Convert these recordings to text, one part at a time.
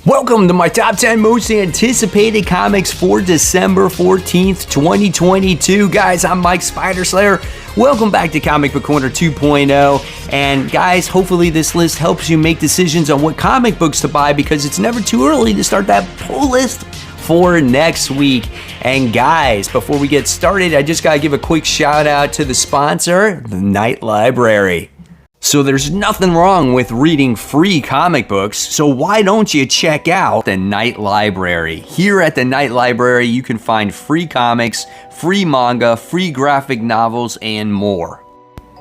Welcome to my top 10 most anticipated comics for December 14th, 2022. Guys, I'm Mike Spider Slayer. Welcome back to Comic Book Corner 2.0. And guys, hopefully this list helps you make decisions on what comic books to buy because it's never too early to start that pull list for next week. And guys, before we get started, I just gotta give a quick shout out to the sponsor, the Night Library. So there's nothing wrong with reading free comic books, so why don't you check out the Night Library? Here at the Night Library, you can find free comics, free manga, free graphic novels, and more.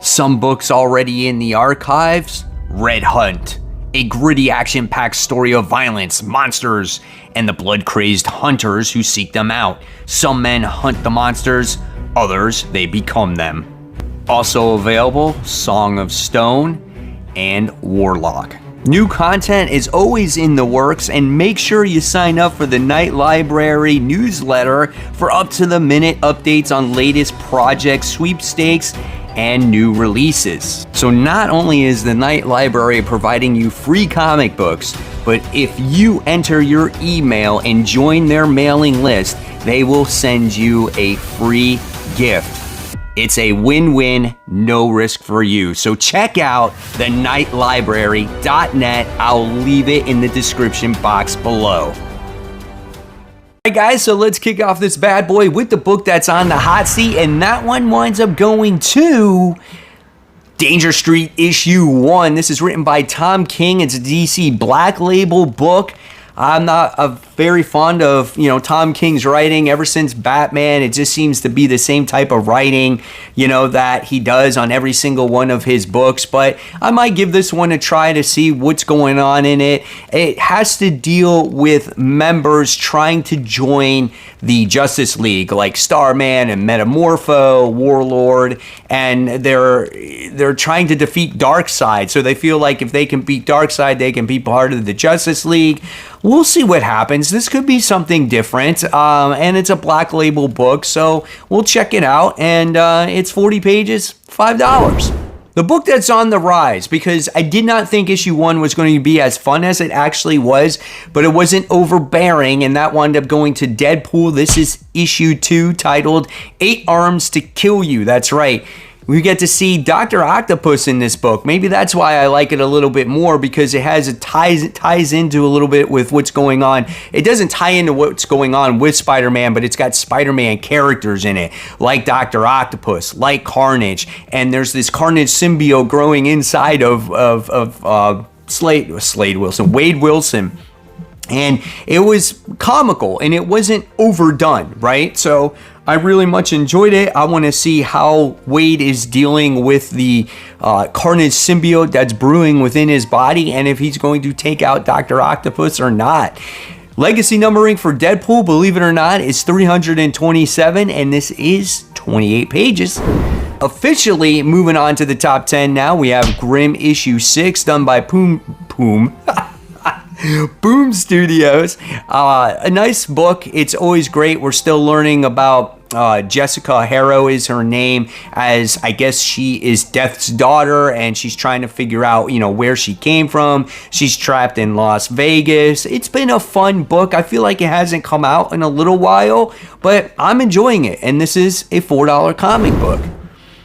Some books already in the archives: Red Hunt, a gritty action-packed story of violence, monsters, and the blood-crazed hunters who seek them out. Some men hunt the monsters, others, they become them. Also available, Song of Stone and Warlock. New content is always in the works, and make sure you sign up for the Night Library newsletter for up-to-the-minute updates on latest projects, sweepstakes, and new releases. So not only is the Night Library providing you free comic books, but if you enter your email and join their mailing list, they will send you a free gift. It's a win-win, no risk for you. So check out the nightlibrary.net. I'll leave it in the description box below. Alright guys, so let's kick off this bad boy with the book that's on the hot seat, and that one winds up going to Danger Street issue 1. This is written by Tom King. It's a DC Black Label book. I'm not very fond of, Tom King's writing. Ever since Batman, it just seems to be the same type of writing, that he does on every single one of his books. But I might give this one a try to see what's going on in it. It has to deal with members trying to join the Justice League, like Starman and Metamorpho, Warlord, and they're trying to defeat Darkseid. So they feel like if they can beat Darkseid, they can be part of the Justice League. We'll see what happens. This could be something different, and it's a Black Label book, so we'll check it out. And it's 40 pages, $5. The book that's on the rise, because I did not think issue 1 was going to be as fun as it actually was, but it wasn't overbearing, and that wound up going to Deadpool. This is issue 2, titled 8 Arms to Kill You. That's right. We get to see Dr. Octopus in this book. Maybe that's why I like it a little bit more, because it ties into a little bit with what's going on. It doesn't tie into what's going on with Spider-Man, but it's got Spider-Man characters in it, like Dr. Octopus, like Carnage, and there's this Carnage symbiote growing inside of Wade Wilson. And it was comical, and it wasn't overdone, right? So I really much enjoyed it. I want to see how Wade is dealing with the Carnage symbiote that's brewing within his body, and if he's going to take out Dr. Octopus or not. Legacy numbering for Deadpool, believe it or not, is 327, and this is 28 pages. Officially moving on to the top 10 now, we have Grimm issue 6, done by Boom Studios. A nice book. It's always great. We're still learning about Jessica Harrow is her name, as I guess she is Death's daughter, and she's trying to figure out, where she came from. She's trapped in Las Vegas. It's been a fun book. I feel like it hasn't come out in a little while, but I'm enjoying it, and this is a $4 comic book.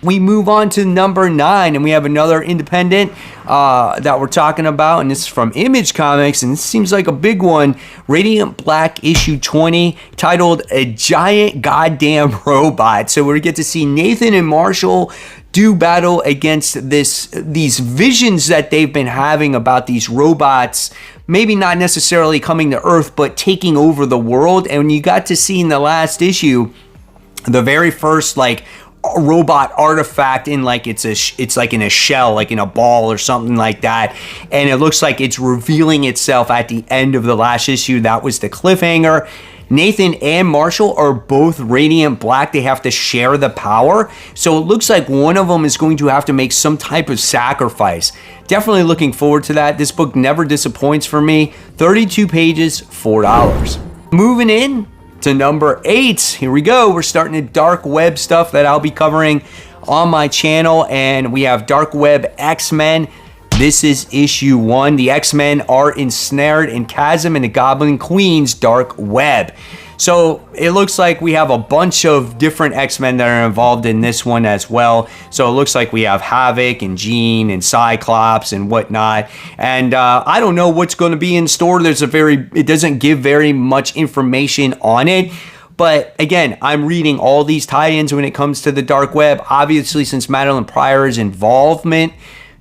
We move on to number 9, and we have another independent that we're talking about, and this is from Image Comics, and this seems like a big one. Radiant Black issue 20, titled A Giant Goddamn Robot. So we get to see Nathan and Marshall do battle against these visions that they've been having about these robots, maybe not necessarily coming to Earth, but taking over the world. And you got to see in the last issue, the very first, robot artifact in it's like in a shell, like in a ball or something like that, and it looks like it's revealing itself at the end of the last issue. That was the cliffhanger. Nathan and Marshall are both Radiant Black. They have to share the power, so it looks like one of them is going to have to make some type of sacrifice. Definitely looking forward to that. This book never disappoints for me. 32 pages, $4. Moving in to number 8. Here we go. We're starting the dark web stuff that I'll be covering on my channel, and we have Dark Web X-Men. This is issue 1. The X-Men are ensnared in Chasm in the Goblin Queen's dark web. So it looks like we have a bunch of different X-Men that are involved in this one as well. So it looks like we have Havoc and Jean and Cyclops and whatnot. And I don't know what's going to be in store. It doesn't give very much information on it. But again, I'm reading all these tie-ins when it comes to the dark web. Obviously, since Madeline Pryor's involvement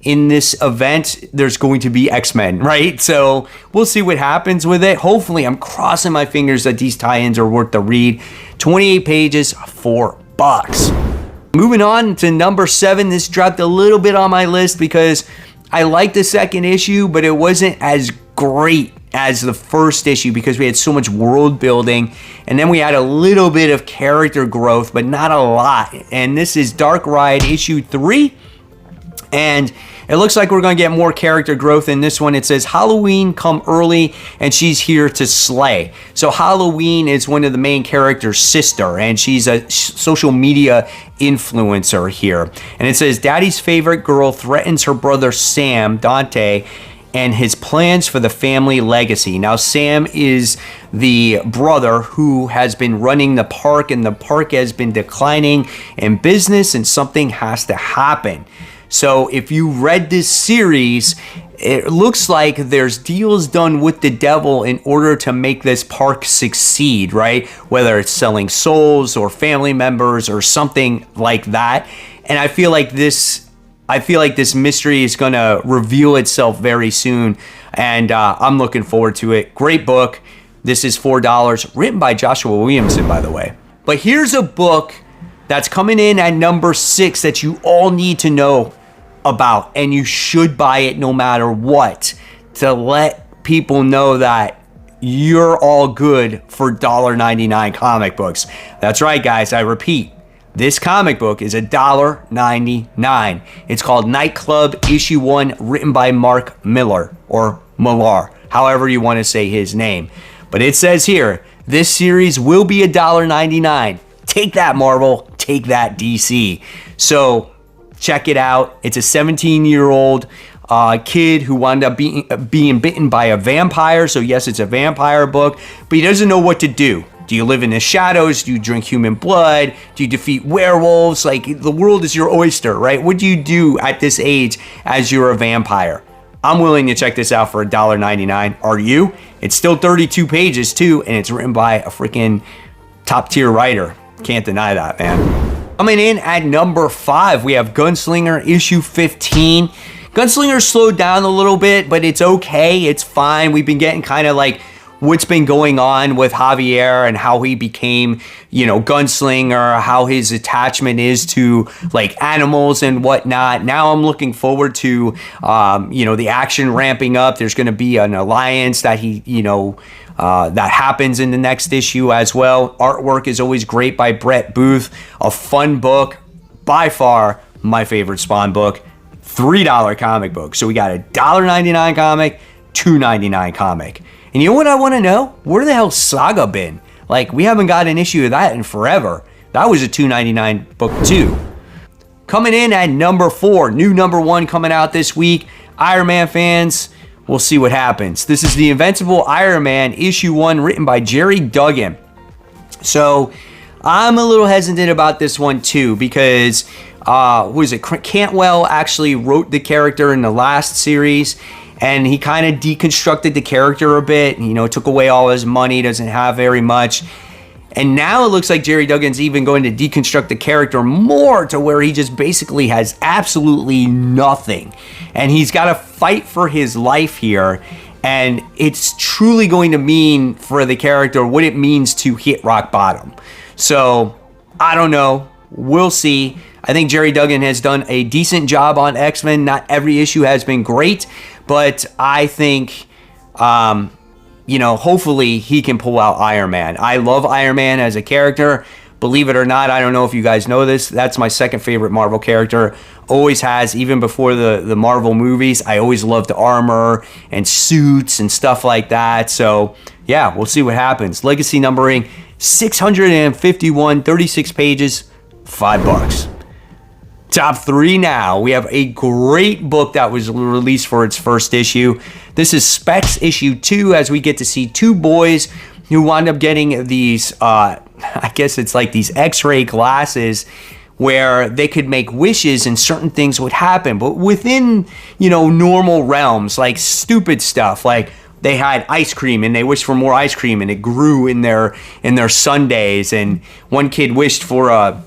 in this event, there's going to be X-Men, right? So we'll see what happens with it. Hopefully, I'm crossing my fingers that these tie-ins are worth the read. 28 pages, $4. Moving on to number 7. This dropped a little bit on my list because I liked the second issue, but it wasn't as great as the first issue because we had so much world building, and then we had a little bit of character growth, but not a lot. And this is Dark Ride issue 3. And it looks like we're going to get more character growth in this one. It says Halloween come early and she's here to slay. So Halloween is one of the main character's sister, and she's a social media influencer here. And it says Daddy's favorite girl threatens her brother Sam, Dante, and his plans for the family legacy. Now, Sam is the brother who has been running the park, and the park has been declining in business, and something has to happen. So if you read this series, it looks like there's deals done with the devil in order to make this park succeed, right? Whether it's selling souls or family members or something like that. And I feel like this mystery is going to reveal itself very soon. And I'm looking forward to it. Great book. This is $4, written by Joshua Williamson, by the way. But here's a book that's coming in at number 6 that you all need to know about, and you should buy it no matter what, to let people know that you're all good for $1.99 comic books. That's right, guys. I repeat, this comic book is $1.99. It's called Nightclub issue 1, written by Mark Millar, or Millar, however you want to say his name. But it says here, this series will be $1.99. Take that, Marvel. Take that, DC. So check it out. It's a 17-year-old kid who wound up being bitten by a vampire. So yes, it's a vampire book, but he doesn't know what to do. Do you live in the shadows? Do you drink human blood? Do you defeat werewolves? Like, the world is your oyster, right? What do you do at this age as you're a vampire? I'm willing to check this out for $1.99. Are you? It's still 32 pages too, and it's written by a freaking top-tier writer. Can't deny that, man. Coming in at number 5, we have Gunslinger issue 15. Gunslinger slowed down a little bit, but it's okay. It's fine. We've been getting kind of like what's been going on with Javier and how he became, Gunslinger, how his attachment is to like animals and whatnot. Now I'm looking forward to, the action ramping up. There's going to be an alliance that that happens in the next issue as well. Artwork is always great by Brett Booth. A fun book, by far my favorite Spawn book. $3 comic book. So we got a $1.99 comic, $2.99 comic. And you know what I want to know? Where the hell's Saga been? Like, we haven't got an issue of that in forever. That was a $2.99 book too. Coming in at number 4, new number 1 coming out this week. Iron Man fans, we'll see what happens. This is the Invincible Iron Man issue 1, written by Jerry Duggan. So I'm a little hesitant about this one too, because Cantwell actually wrote the character in the last series, and he kind of deconstructed the character a bit. Took away all his money, doesn't have very much. And now it looks like Jerry Duggan's even going to deconstruct the character more to where he just basically has absolutely nothing. And he's got to fight for his life here. And it's truly going to mean for the character what it means to hit rock bottom. So, I don't know. We'll see. I think Jerry Duggan has done a decent job on X-Men. Not every issue has been great, but I think, hopefully he can pull out Iron Man. I love Iron Man as a character. Believe it or not, I don't know if you guys know this, that's my second favorite Marvel character. Always has, even before the Marvel movies. I always loved armor and suits and stuff like that. So, yeah, we'll see what happens. Legacy numbering 651, 36 pages, $5. Top 3 now. We have a great book that was released for its first issue. This is Specs issue 2, as we get to see 2 boys who wind up getting these, I guess it's like these x-ray glasses where they could make wishes and certain things would happen. But within, normal realms, like stupid stuff, like they had ice cream and they wished for more ice cream and it grew in their sundaes. And one kid wished for a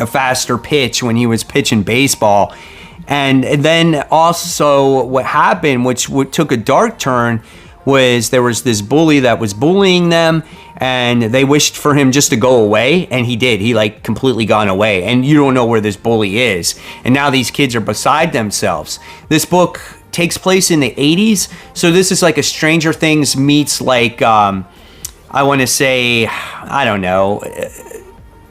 faster pitch when he was pitching baseball. And then also what happened, which took a dark turn, was there was this bully that was bullying them, and they wished for him just to go away, and he did. He completely gone away, and you don't know where this bully is. And now these kids are beside themselves. This book takes place in the 80s, so this is like a Stranger Things meets I want to say, I don't know,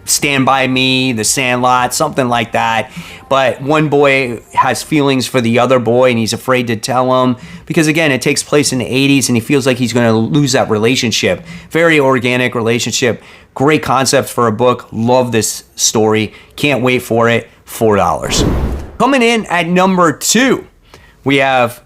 Stand By Me, The Sandlot, something like that. But one boy has feelings for the other boy and he's afraid to tell him because, again, it takes place in the 80s and he feels like he's going to lose that relationship. Very organic relationship. Great concept for a book. Love this story. Can't wait for it. $4. Coming in at number 2, we have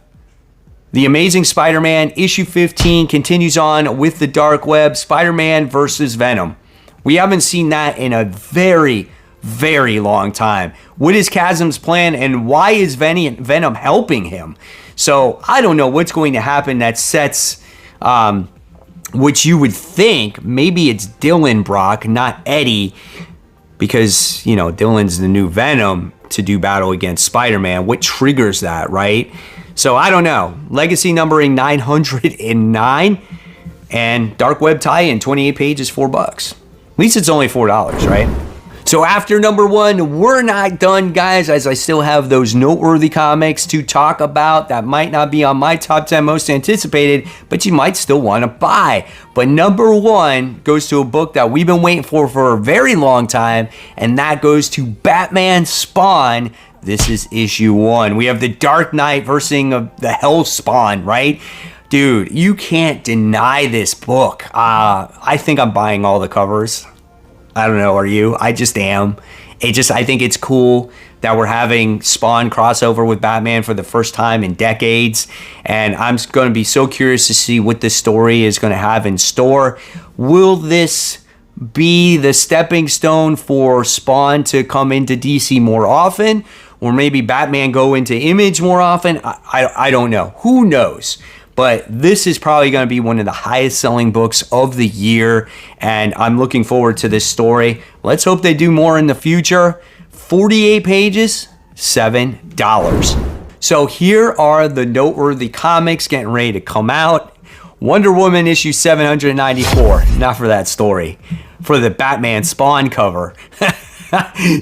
The Amazing Spider-Man, issue 15, continues on with the dark web, Spider-Man versus Venom. We haven't seen that in a very, very long time. What is Chasm's plan and why is Venom helping him? So I don't know what's going to happen that sets, which you would think maybe it's Dylan Brock, not Eddie, because, Dylan's the new Venom to do battle against Spider-Man. What triggers that, right? So I don't know. Legacy numbering 909 and dark web tie-in, 28 pages, $4. At least it's only $4, right? So after number 1, we're not done, guys, as I still have those noteworthy comics to talk about that might not be on my top 10 most anticipated, but you might still want to buy. But number 1 goes to a book that we've been waiting for a very long time, and that goes to Batman Spawn. This is issue 1. We have the Dark Knight versus the Hell Spawn, right? Dude, you can't deny this book. I think I'm buying all the covers. I don't know, are you? I just am. I think it's cool that we're having Spawn crossover with Batman for the first time in decades. And I'm going to be so curious to see what this story is going to have in store. Will this be the stepping stone for Spawn to come into DC more often? Or maybe Batman go into Image more often? I don't know. Who knows? But this is probably going to be one of the highest selling books of the year. And I'm looking forward to this story. Let's hope they do more in the future. 48 pages, $7. So here are the noteworthy comics getting ready to come out. Wonder Woman issue 794. Not for that story. For the Batman Spawn cover.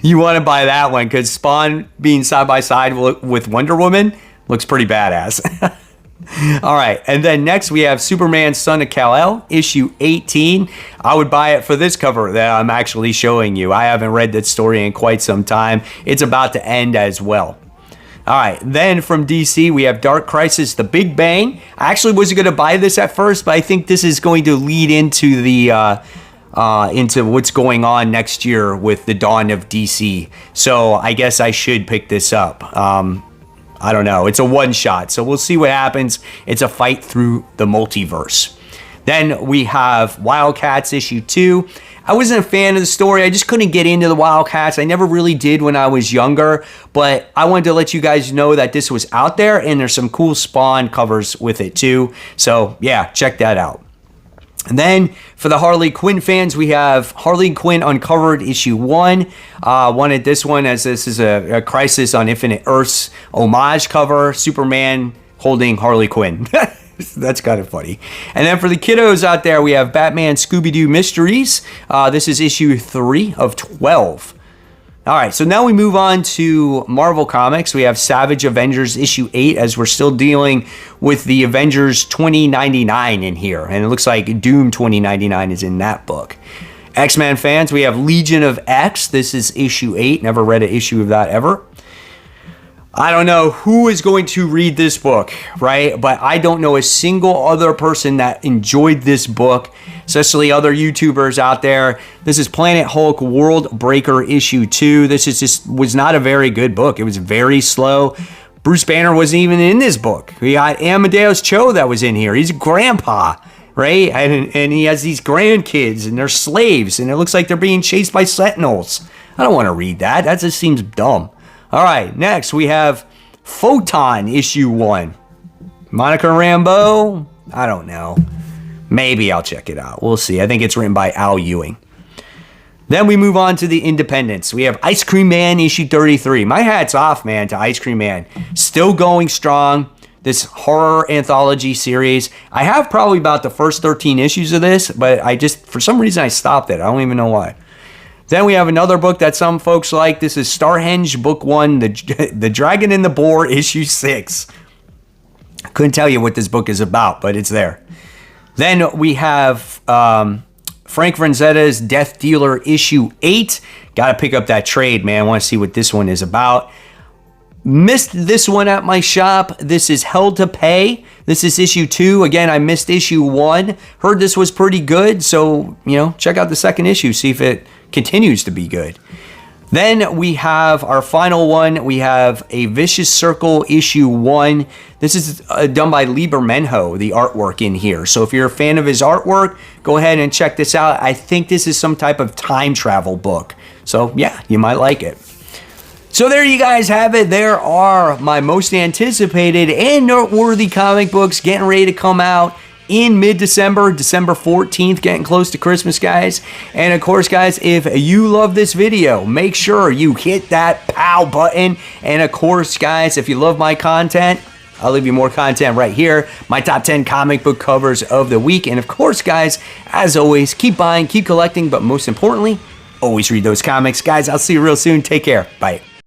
You want to buy that one because Spawn being side by side with Wonder Woman looks pretty badass. All right, and then next we have Superman Son of Kal-El, issue 18. I would buy it for this cover that I'm actually showing you. I haven't read that story in quite some time. It's about to end as well. All right, then from DC, we have Dark Crisis, The Big Bang. I actually wasn't going to buy this at first, but I think this is going to lead into the into what's going on next year with the dawn of DC. So I guess I should pick this up. I don't know. It's a one-shot, so we'll see what happens. It's a fight through the multiverse. Then we have Wildcats issue 2. I wasn't a fan of the story. I just couldn't get into the Wildcats. I never really did when I was younger, but I wanted to let you guys know that this was out there, and there's some cool Spawn covers with it too. So yeah, check that out. And then for the Harley Quinn fans, we have Harley Quinn Uncovered issue 1. Wanted this one as this is a Crisis on Infinite Earths homage cover. Superman holding Harley Quinn. That's kind of funny. And then for the kiddos out there, we have Batman Scooby-Doo Mysteries. This is issue 3 of 12. All right, so now we move on to Marvel Comics. We have Savage Avengers issue 8 as we're still dealing with the Avengers 2099 in here. And it looks like Doom 2099 is in that book. X-Men fans, we have Legion of X. This is issue 8. Never read an issue of that ever. I don't know who is going to read this book, right? But I don't know a single other person that enjoyed this book, especially other YouTubers out there. This is Planet Hulk World Breaker issue 2. This is was not a very good book. It was very slow. Bruce Banner wasn't even in this book. We got Amadeus Cho that was in here. He's a grandpa, right? And he has these grandkids and they're slaves and it looks like they're being chased by sentinels. I don't want to read that. That just seems dumb. All right, next we have Photon issue 1. Monica Rambeau? I don't know. Maybe I'll check it out. We'll see. I think it's written by Al Ewing. Then we move on to the independents. We have Ice Cream Man issue 33. My hat's off, man, to Ice Cream Man. Still going strong. This horror anthology series. I have probably about the first 13 issues of this, but for some reason, I stopped it. I don't even know why. Then we have another book that some folks like. This is Starhenge Book 1, The Dragon and the Boar, Issue 6. I couldn't tell you what this book is about, but it's there. Then we have Frank Franzetta's Death Dealer, Issue 8. Got to pick up that trade, man. I want to see what this one is about. Missed this one at my shop. This is Hell to Pay. This is issue 2. Again, I missed issue 1. Heard this was pretty good, so, check out the second issue, see if it continues to be good. Then we have our final one. We have A Vicious Circle issue 1. This is done by Lieber Menho, the artwork in here. So if you're a fan of his artwork, go ahead and check this out. I think this is some type of time travel book. So yeah, you might like it. So there you guys have it. There are my most anticipated and noteworthy comic books getting ready to come out in mid-December, December 14th, getting close to Christmas, guys. And of course, guys, if you love this video, make sure you hit that pow button. And of course, guys, if you love my content, I'll leave you more content right here. My top 10 comic book covers of the week. And of course, guys, as always, keep buying, keep collecting, but most importantly, always read those comics. Guys, I'll see you real soon. Take care. Bye.